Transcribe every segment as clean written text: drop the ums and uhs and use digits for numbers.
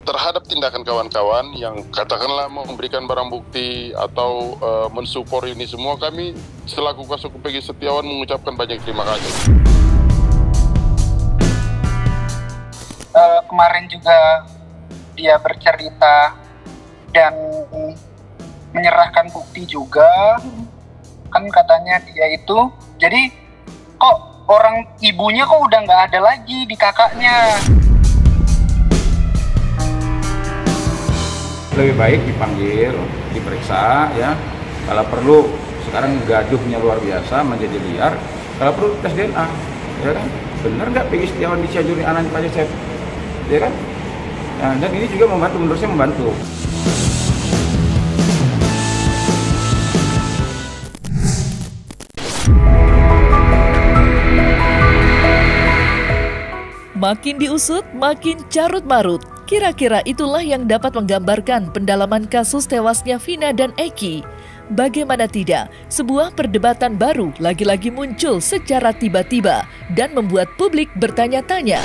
terhadap tindakan kawan-kawan yang katakanlah memberikan barang bukti atau mensupport ini semua, kami selaku kuasa hukum Peggy Setiawan mengucapkan banyak terima kasih. Kemarin juga dia bercerita dan menyerahkan bukti juga, kan katanya dia itu, jadi kok orang ibunya kok udah nggak ada lagi di kakaknya. Lebih baik dipanggil, diperiksa ya. Kalau perlu, sekarang gaduhnya luar biasa, menjadi liar. Kalau perlu tes DNA, ya kan? Benar nggak Peggy Setiawan di Cianjur anaknya Pak Joseph, ya kan? Nah, dan ini juga membantu, menurut saya membantu. Makin diusut, makin carut-marut. Kira-kira itulah yang dapat menggambarkan pendalaman kasus tewasnya Vina dan Eki. Bagaimana tidak, sebuah perdebatan baru lagi-lagi muncul secara tiba-tiba dan membuat publik bertanya-tanya.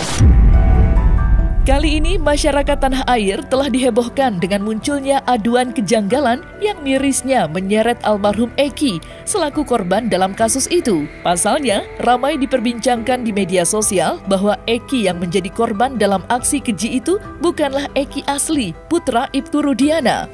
Kali ini masyarakat tanah air telah dihebohkan dengan munculnya aduan kejanggalan yang mirisnya menyeret almarhum Eki selaku korban dalam kasus itu. Pasalnya, ramai diperbincangkan di media sosial bahwa Eki yang menjadi korban dalam aksi keji itu bukanlah Eki asli, putra Ibtu Rudiana.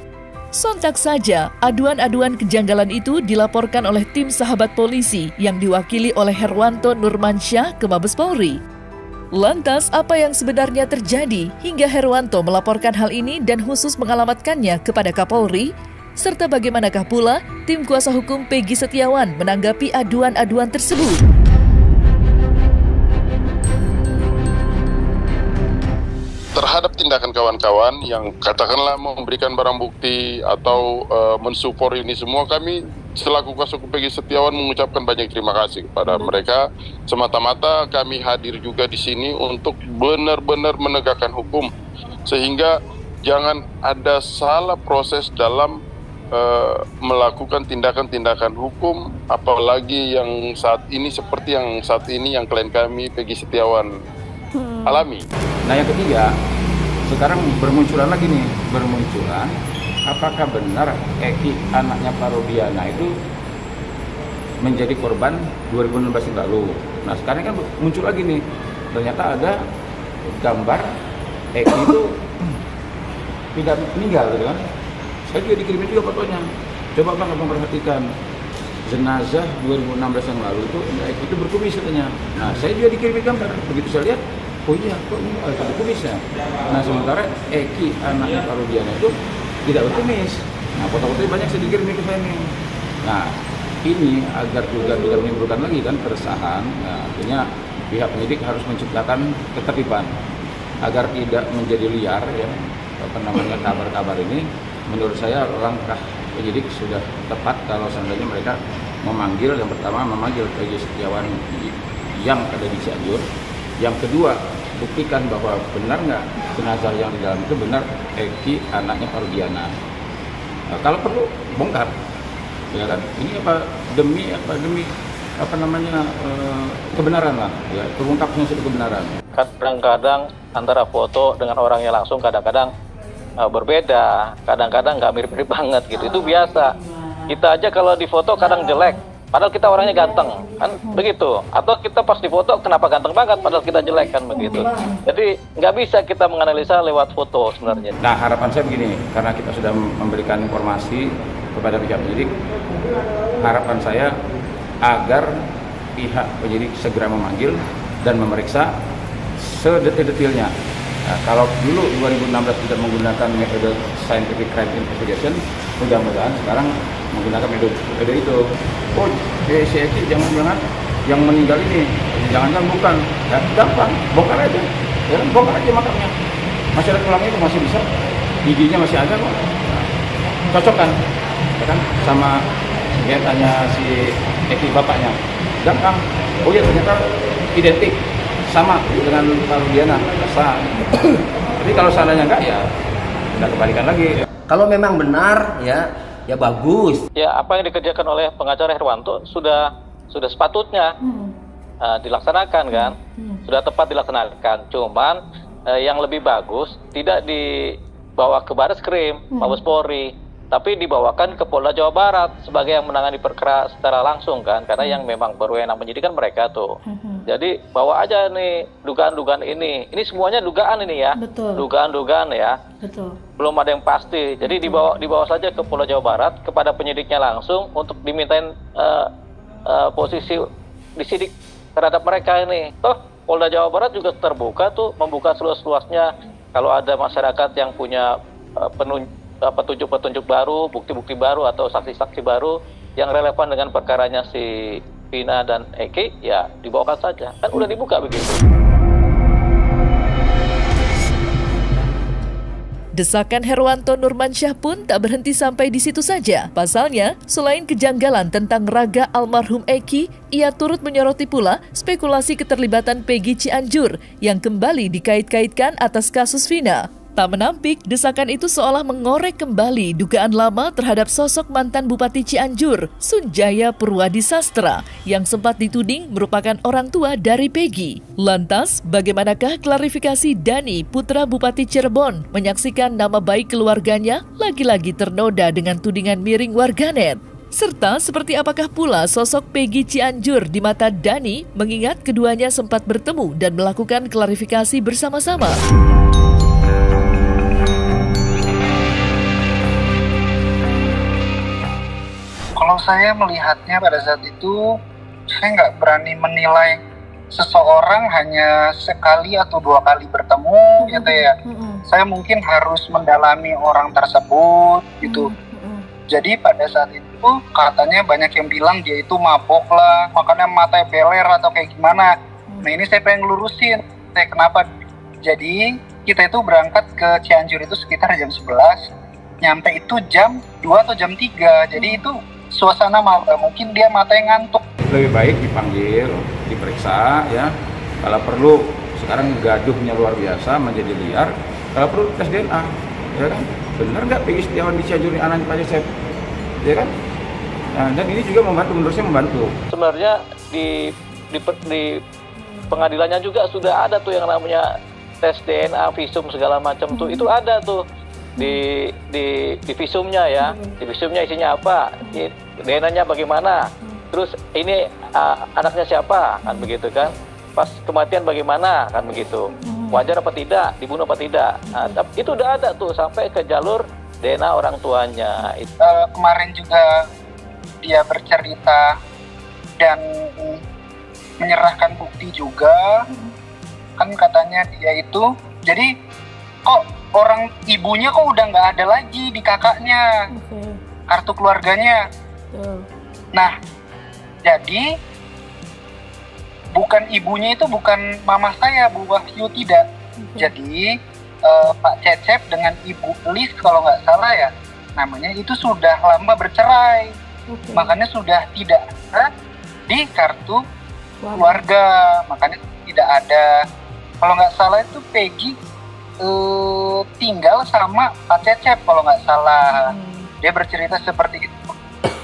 Sontak saja, aduan-aduan kejanggalan itu dilaporkan oleh tim sahabat polisi yang diwakili oleh Herwanto Nurmansyah ke Mabes Polri. Lantas, apa yang sebenarnya terjadi hingga Herwanto melaporkan hal ini dan khusus mengalamatkannya kepada Kapolri? Serta bagaimanakah pula tim kuasa hukum Peggy Setiawan menanggapi aduan-aduan tersebut? Terhadap tindakan kawan-kawan yang katakanlah memberikan barang bukti atau mensupport ini semua, kami selaku kuasa hukum Peggy Setiawan mengucapkan banyak terima kasih kepada mereka. Semata-mata kami hadir juga di sini untuk benar-benar menegakkan hukum, sehingga jangan ada salah proses dalam melakukan tindakan-tindakan hukum, apalagi yang saat ini seperti yang saat ini yang klien kami Peggy Setiawan alami. Nah yang ketiga, sekarang bermunculan lagi nih, apakah benar Eki anaknya Pak Rudiana itu menjadi korban 2016 yang lalu. Nah sekarang kan muncul lagi nih, ternyata ada gambar Eki itu tidak meninggal gitu kan. Saya juga dikirimin juga fotonya. Coba Bang abang perhatikan, jenazah 2016 yang lalu itu Eki itu berkumis katanya. Nah saya juga dikirimin gambar, begitu saya lihat, oh iya, kok ini ada berkumis ya? Nah sementara Eki anaknya Pak Rudiana itu tidak berkumis. Nah foto-fotonya banyak saya dikirim ke saya nih. Nah ini agar juga tidak menimbulkan lagi kan keresahan. Nah, artinya pihak penyidik harus menciptakan ketertiban agar tidak menjadi liar ya kabar-kabar ini. Menurut saya langkah penyidik sudah tepat kalau seandainya mereka memanggil, yang pertama memanggil Peggy Setiawan yang ada di Cianjur. Yang kedua, buktikan bahwa benar nggak jenazah yang di dalam itu benar Eki anaknya Pak Rudiana. Nah, kalau perlu bongkar, ya kan? Ini demi kebenaran lah, ya terungkapnya suatu kebenaran. Kadang-kadang antara foto dengan orangnya langsung kadang-kadang berbeda, kadang-kadang nggak mirip-mirip banget gitu. Itu biasa. Kita aja kalau di foto kadang jelek. Padahal kita orangnya ganteng, kan begitu. Atau kita pas di foto, kenapa ganteng banget, padahal kita jelek, kan begitu. Jadi nggak bisa kita menganalisa lewat foto sebenarnya. Nah harapan saya begini, karena kita sudah memberikan informasi kepada pihak penyidik, harapan saya agar pihak penyidik segera memanggil dan memeriksa sedetil-detilnya. Nah, kalau dulu 2016 tidak menggunakan metode scientific crime investigation, mudah-mudahan sekarang menggunakan metode itu. Oh, si Eki jangan-jangan yang meninggal ini, jangan-jangan bukan. Ya, gampang, bongkar aja. Ya, bongkar aja makamnya. Masih ada tulangnya itu masih bisa, giginya masih ada kok. Cocokkan, ya kan? Sama dia tanya si Eki bapaknya, gampang. Oh ya ternyata identik, sama dengan Pak Rudiana, sah. Jadi kalau seandainya enggak ya, kita kembalikan lagi. Kalau memang benar ya bagus. Ya apa yang dikerjakan oleh pengacara Herwanto sudah sepatutnya dilaksanakan kan, sudah tepat dilaksanakan. Cuman yang lebih bagus tidak dibawa ke Barreskrim, Mabes Polri, tapi dibawakan ke Polda Jawa Barat sebagai yang menangani perkara secara langsung kan, karena yang memang berwenang penyidik kan mereka tuh. Jadi bawa aja nih dugaan-dugaan ini semuanya dugaan ini ya, dugaan-dugaan ya, belum ada yang pasti. Jadi dibawa saja ke Polda Jawa Barat kepada penyidiknya langsung untuk dimintain posisi disidik terhadap mereka ini. Toh Polda Jawa Barat juga terbuka tuh, membuka seluas-luasnya kalau ada masyarakat yang punya petunjuk-petunjuk baru, bukti-bukti baru atau saksi-saksi baru yang relevan dengan perkaranya si Vina dan Eki, ya dibawakan saja. Kan udah dibuka begitu. Desakan Herwanto Nurmansyah pun tak berhenti sampai di situ saja. Pasalnya, selain kejanggalan tentang raga almarhum Eki, ia turut menyoroti pula spekulasi keterlibatan Peggy Cianjur yang kembali dikait-kaitkan atas kasus Vina. Tak menampik, desakan itu seolah mengorek kembali dugaan lama terhadap sosok mantan Bupati Cianjur, Sunjaya Purwadi Sastra, yang sempat dituding merupakan orang tua dari Peggy. Lantas, bagaimanakah klarifikasi Dani, putra Bupati Cirebon, menyaksikan nama baik keluarganya lagi-lagi ternoda dengan tudingan miring warganet? Serta seperti apakah pula sosok Peggy Cianjur di mata Dani mengingat keduanya sempat bertemu dan melakukan klarifikasi bersama-sama? Kalau saya melihatnya pada saat itu, saya nggak berani menilai seseorang hanya sekali atau 2 kali bertemu, gitu ya. Saya mungkin harus mendalami orang tersebut, gitu. Jadi pada saat itu katanya banyak yang bilang dia itu mabok lah, makanya matanya beler atau kayak gimana. Nah ini saya pengen lurusin, kenapa. Jadi kita itu berangkat ke Cianjur itu sekitar jam 11, nyampe itu jam 2 atau jam 3, jadi itu suasana mungkin dia matanya ngantuk. Lebih baik dipanggil, diperiksa ya. Kalau perlu, sekarang gaduhnya luar biasa, menjadi liar. Kalau perlu tes DNA, ya kan? Benar nggak Peggy Setiawan di Cianjur ini anaknya Pak Cecep, ya kan? Nah, dan ini juga membantu, menurut saya membantu. Sebenarnya di pengadilannya juga sudah ada tuh yang namanya tes DNA, visum segala macam tuh, itu ada tuh. Di visumnya ya, di visumnya isinya apa, DNA-nya bagaimana, terus ini anaknya siapa, kan begitu kan, pas kematian bagaimana, kan begitu, wajar apa tidak, dibunuh apa tidak, itu udah ada tuh sampai ke jalur DNA orang tuanya. Kemarin juga dia bercerita dan menyerahkan bukti juga, kan katanya dia itu, jadi kok orang ibunya kok udah nggak ada lagi di kakaknya, kartu keluarganya. Nah, jadi bukan ibunya itu bukan mama saya, Bu Wahyu, tidak. Jadi Pak Cecep dengan Ibu Lis kalau nggak salah ya, namanya itu sudah lama bercerai, makanya sudah tidak ada di kartu keluarga, makanya tidak ada. Kalau nggak salah itu Peggy tinggal sama Pak Cecep kalau nggak salah. Dia bercerita seperti itu.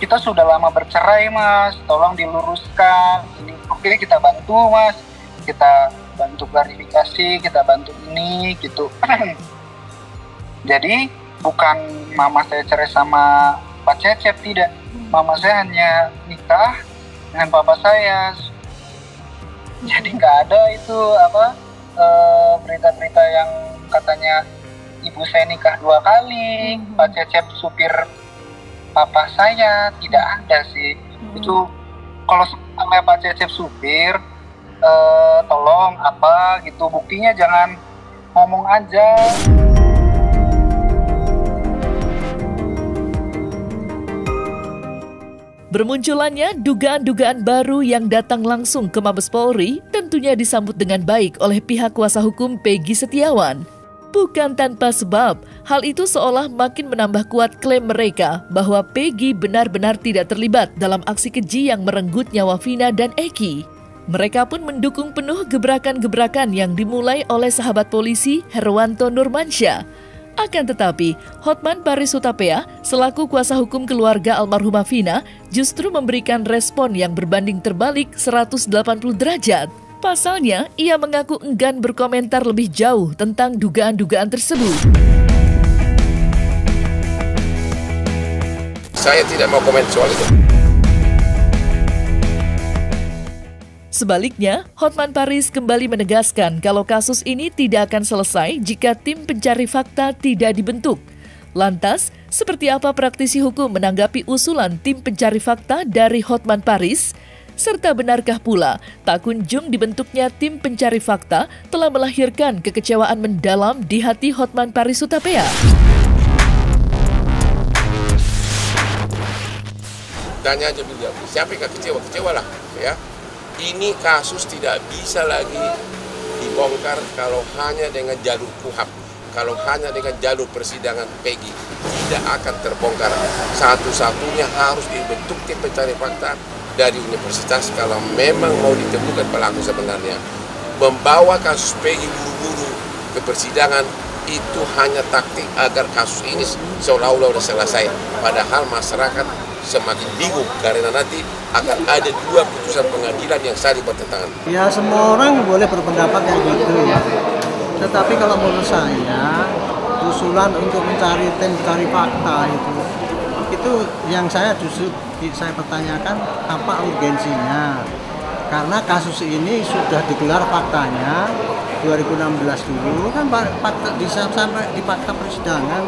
Kita sudah lama bercerai Mas, tolong diluruskan. Ini oke, kita bantu Mas, kita bantu klarifikasi, kita bantu ini gitu. Jadi bukan mama saya cerai sama Pak Cecep, tidak. Mama saya hanya nikah dengan papa saya. Jadi nggak ada itu berita-berita yang katanya ibu saya nikah 2 kali, Pak Cecep supir papa saya, tidak ada sih. Itu kalau sama Pak Cecep supir, tolong apa gitu, buktinya jangan ngomong aja. Bermunculannya dugaan-dugaan baru yang datang langsung ke Mabes Polri tentunya disambut dengan baik oleh pihak kuasa hukum Peggy Setiawan. Bukan tanpa sebab, hal itu seolah makin menambah kuat klaim mereka bahwa Peggy benar-benar tidak terlibat dalam aksi keji yang merenggut nyawa Vina dan Eki. Mereka pun mendukung penuh gebrakan-gebrakan yang dimulai oleh sahabat polisi Herwanto Nurmansyah. Akan tetapi, Hotman Paris Hutapea selaku kuasa hukum keluarga almarhumah Vina justru memberikan respon yang berbanding terbalik 180 derajat. Pasalnya, ia mengaku enggan berkomentar lebih jauh tentang dugaan-dugaan tersebut. Saya tidak mau komen soal itu. Sebaliknya, Hotman Paris kembali menegaskan kalau kasus ini tidak akan selesai jika tim pencari fakta tidak dibentuk. Lantas, seperti apa praktisi hukum menanggapi usulan tim pencari fakta dari Hotman Paris? Serta benarkah pula tak kunjung dibentuknya tim pencari fakta telah melahirkan kekecewaan mendalam di hati Hotman Paris Hutapea? Tanya aja beliau, siapa yang kecewa? Kecewa lah, ya. Ini kasus tidak bisa lagi dibongkar kalau hanya dengan jalur KUHAP, kalau hanya dengan jalur persidangan Peggy, tidak akan terbongkar. Satu-satunya harus dibentuk tim pencari fakta dari universitas kalau memang mau ditemukan pelaku sebenarnya. Membawa kasus Peggy buru-buru ke persidangan itu hanya taktik agar kasus ini seolah-olah sudah selesai. Padahal masyarakat semakin bingung karena nanti akan ada dua putusan pengadilan yang saling bertentangan. Ya semua orang boleh berpendapat kayak gitu ya. Tetapi kalau menurut saya usulan untuk mencari tim pencari fakta itu yang justru saya pertanyakan apa urgensinya. Karena kasus ini sudah digelar faktanya 2016 dulu kan sampai di fakta persidangan,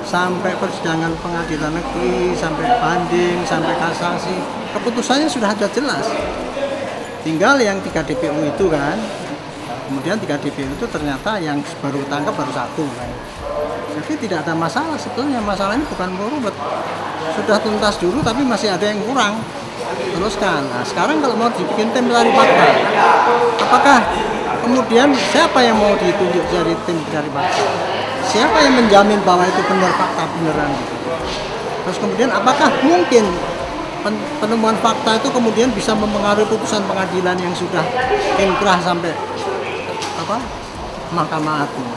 sampai persidangan pengadilan negeri, sampai banding, sampai kasasi, keputusannya sudah ada jelas. Tinggal yang 3 DPO itu kan, kemudian 3 DPO itu ternyata yang baru tangkap baru 1 kan. Jadi tidak ada masalah sebetulnya, masalahnya bukan merubah. Sudah tuntas dulu tapi masih ada yang kurang. Teruskan. Nah, sekarang kalau mau dibikin tim pencari fakta, apakah kemudian siapa yang mau ditunjuk dari tim pencari fakta? Siapa yang menjamin bahwa itu benar fakta beneran gitu? Terus kemudian apakah mungkin penemuan fakta itu kemudian bisa mempengaruhi putusan pengadilan yang sudah inkrah sampai Mahkamah Agung?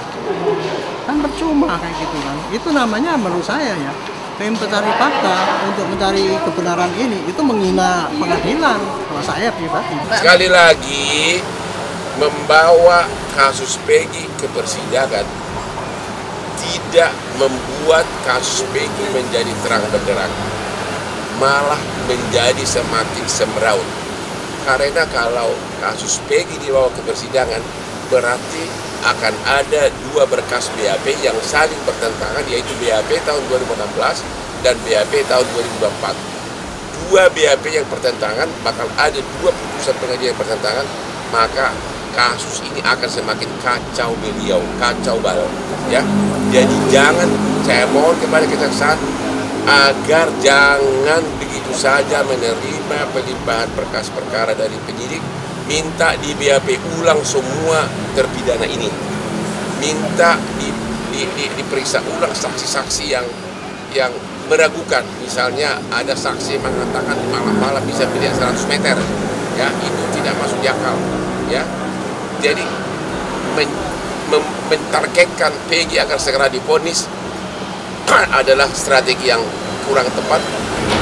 Kan percuma kayak gitu kan. Itu namanya menurut saya ya, tim pencari fakta untuk mencari kebenaran ini itu menghina pengadilan kalau saya pribadi. Sekali lagi membawa kasus Peggy ke persidangan tidak membuat kasus Peggy menjadi terang benderang, malah menjadi semakin semraut. Karena kalau kasus Peggy dibawa ke persidangan berarti akan ada 2 berkas BAP yang saling bertentangan, yaitu BAP tahun 2016 dan BAP tahun 2024. 2 BAP yang bertentangan, bakal ada 2 putusan pengadilan yang bertentangan, maka kasus ini akan semakin kacau beliau, kacau balau. Ya, jadi jangan, saya mohon kepada kejaksaan agar jangan begitu saja menerima pelimpahan berkas perkara dari penyidik. Minta di BAP ulang semua terpidana ini. Minta diperiksa ulang saksi-saksi yang meragukan. Misalnya ada saksi mengatakan malam-malam bisa melihat 100 meter. Ya, itu tidak masuk di akal. Ya. Jadi mentargetkan Peggy agar segera divonis adalah strategi yang kurang tepat.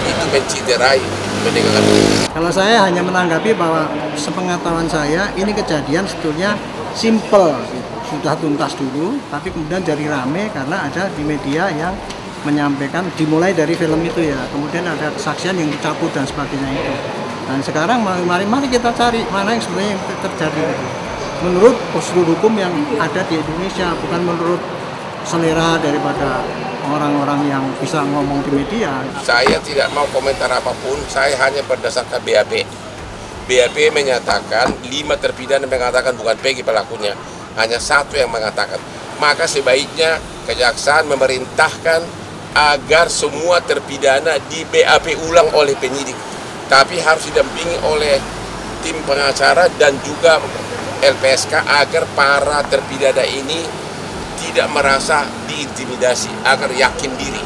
Itu menciderai penegakan hukum. Kalau saya hanya menanggapi bahwa sepengetahuan saya ini kejadian sebetulnya simple, sudah tuntas dulu, tapi kemudian jadi rame karena ada di media yang menyampaikan dimulai dari film itu ya, kemudian ada kesaksian yang dicabut dan sebagainya itu. Dan sekarang mari kita cari mana yang sebenarnya yang terjadi itu. Menurut prosedur hukum yang ada di Indonesia, bukan menurut selera daripada orang-orang yang bisa ngomong di media. Saya tidak mau komentar apapun, saya hanya berdasarkan BAP. BAP menyatakan 5 terpidana mengatakan bukan Peggy pelakunya, hanya 1 yang mengatakan. Maka sebaiknya kejaksaan memerintahkan agar semua terpidana di BAP ulang oleh penyidik, tapi harus didampingi oleh tim pengacara dan juga LPSK agar para terpidana ini tidak merasa diintimidasi, agar yakin diri,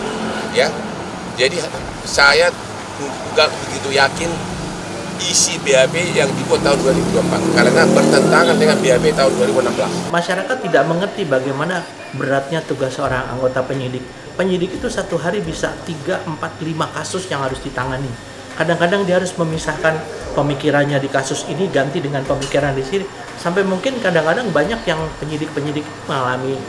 ya. Jadi saya nggak begitu yakin isi BAP yang dibuat tahun 2024 karena bertentangan dengan BAP tahun 2016. Masyarakat tidak mengerti bagaimana beratnya tugas seorang anggota penyidik. Penyidik itu 1 hari bisa 3, 4, 5 kasus yang harus ditangani. Kadang-kadang dia harus memisahkan pemikirannya di kasus ini ganti dengan pemikiran di sini. Sampai mungkin kadang-kadang banyak yang penyidik-penyidik mengalami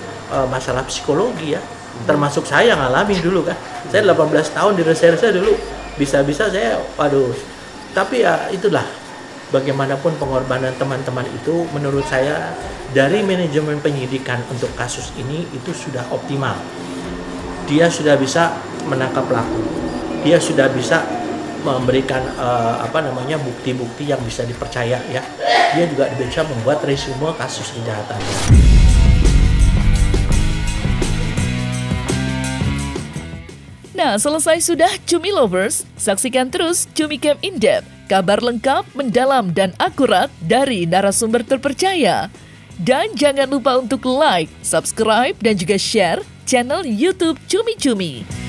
masalah psikologi ya. Termasuk saya ngalamin dulu kan. Saya 18 tahun di reserse dulu. Bisa-bisa saya, waduh. Tapi ya itulah, bagaimanapun pengorbanan teman-teman itu menurut saya dari manajemen penyidikan untuk kasus ini itu sudah optimal. Dia sudah bisa menangkap pelaku. Dia sudah bisa memberikan bukti-bukti yang bisa dipercaya ya. Dia juga bisa membuat resume kasus kejahatannya. Nah, selesai sudah Cumi Lovers, saksikan terus Cumi Camp In-Depth, kabar lengkap, mendalam, dan akurat dari narasumber terpercaya. Dan jangan lupa untuk like, subscribe, dan juga share channel YouTube Cumi Cumi.